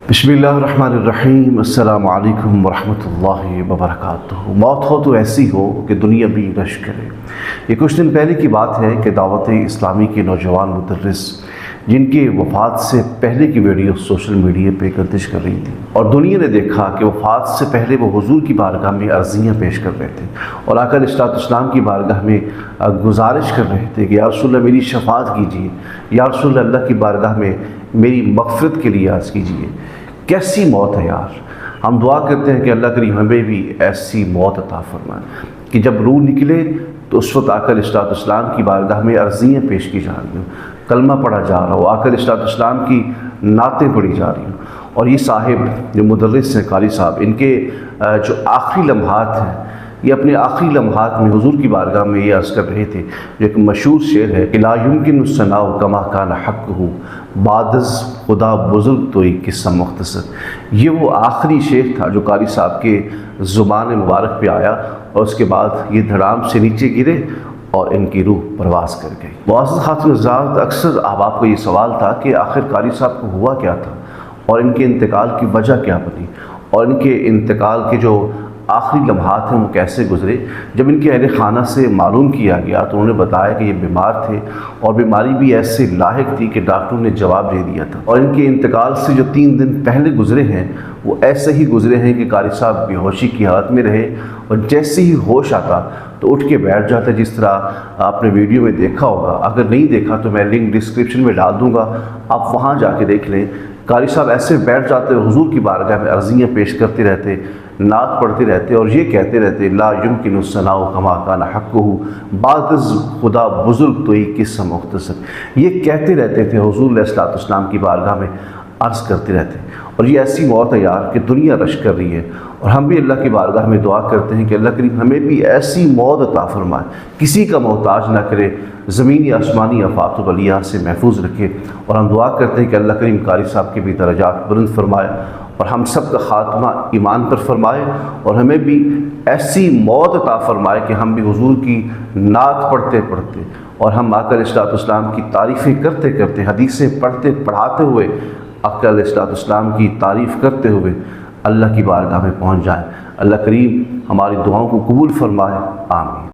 बिस्मिल्लाहिर्रहमानिर्रहीम। अस्सलामु अलैकुम वरहमतुल्लाहि वबरकातुहू। मौत हो तो ऐसी हो कि दुनिया भी रश करे। ये कुछ दिन पहले की बात है कि दावत इस्लामी के नौजवान मुदर्रिस जिनके वफ़ात से पहले की वीडियो सोशल मीडिया पे गर्दिश कर रही थी और दुनिया ने देखा कि वफ़ात से पहले वो हुजूर की बारगाह में अर्ज़ियाँ पेश कर रहे थे और आका अलैहिस्सलाम की बारगाह में गुजारिश कर रहे थे कि या रसूलल्लाह मेरी शफ़ाअत कीजिए, या रसूलल्लाह अल्लाह की बारगाह में मेरी मग़फ़िरत के लिए अर्ज़ कीजिए। कैसी मौत है यार। हम दुआ करते हैं कि अल्लाह करीम हमें भी ऐसी मौत अता फरमाए कि जब रूह निकले तो उस वक्त आका अलैहिस्सलाम की बारगाह में अर्ज़ियाँ पेश की जा रही हों, कलमा पढ़ा जा रहा हो, आका अलैहिस्सलाम की नातें पढ़ी जा रही हों। और ये साहिब जो मुदर्रिस हैं, कारी साहब, इनके जो आखिरी लम्हात हैं, ये अपने आखिरी लम्हात में हुजूर की बारगाह में ये अर्ज़ कर रहे थे। जो एक मशहूर शेर है कि ला युमकिनु सनाउ कमा काना हक़्क़ुहु बादज़ खुदा बुज़ुर्ग तो एक किस्सा मुख्तसर। ये वो आखिरी शेर था जो कारी साहब के ज़ुबान मुबारक पे आया और उसके बाद ये धड़ाम से नीचे गिरे और इनकी रूह परवाज़ कर गई। मुअज़्ज़ज़ ख़ातिन-ए-ज़ात, अक्सर अहबाब को ये सवाल था कि आखिर कारी साहब को हुआ क्या था और इनके इंतकाल की वजह क्या बनी और इनके इंतकाल के जो आखिरी लम्हात हैं वो कैसे गुजरे। जब इनके अहले खाना से मालूम किया गया तो उन्होंने बताया कि ये बीमार थे और बीमारी भी ऐसे लाहिक थी कि डॉक्टरों ने जवाब दे दिया था। और इनके इंतकाल से जो 3 दिन पहले गुजरे हैं वो ऐसे ही गुजरे हैं कि कारी साहब बेहोशी की हालत में रहे और जैसे ही होश आता तो उठ के बैठ जाते, जिस तरह आपने वीडियो में देखा होगा। अगर नहीं देखा तो मैं लिंक डिस्क्रिप्शन में डाल दूँगा, आप वहाँ जाके देख लें। कारी साहब ऐसे बैठ जाते, हुजूर की बारगाह में अर्ज़ियाँ पेश करते रहते, नात पढ़ते रहते और ये कहते रहते ला युमकिनु सनाउ कमा काना हक़्क़ुहु बादज़ खुदा बुज़ुर्ग तो एक किस्सा मुख्तसर। ये कहते रहते थे, हुजूर अलैहिस्सलाम की बारगाह में अर्ज़ करते रहते। और ये ऐसी मौत है यार कि दुनिया रश कर रही है और हम भी अल्लाह की बारगाह में दुआ करते हैं कि अल्लाह करीम हमें भी ऐसी मौत अता फरमाए, किसी का मोहताज ना करे, ज़मीनी आसमानी आफ़ात व बलियात से महफूज रखे। और हम दुआ करते हैं कि अल्लाह करीम कारी साहब के भी दर्जात बुलंद फरमाए और हम सब का ख़ात्मा ईमान पर फरमाए और हमें भी ऐसी मौत अता फरमाए कि हम भी हुजूर की नात पढ़ते पढ़ते और हम आका अलैहिस्सलाम की तारीफ़ें करते करते, हदीसें पढ़ते पढ़ाते हुए, आका अलैहिस्सलाम की तारीफ़ करते हुए अल्लाह की बारगाह में पहुँच जाएँ। अल्लाह करीम हमारी दुआओं को कबूल फरमाए। आमीन।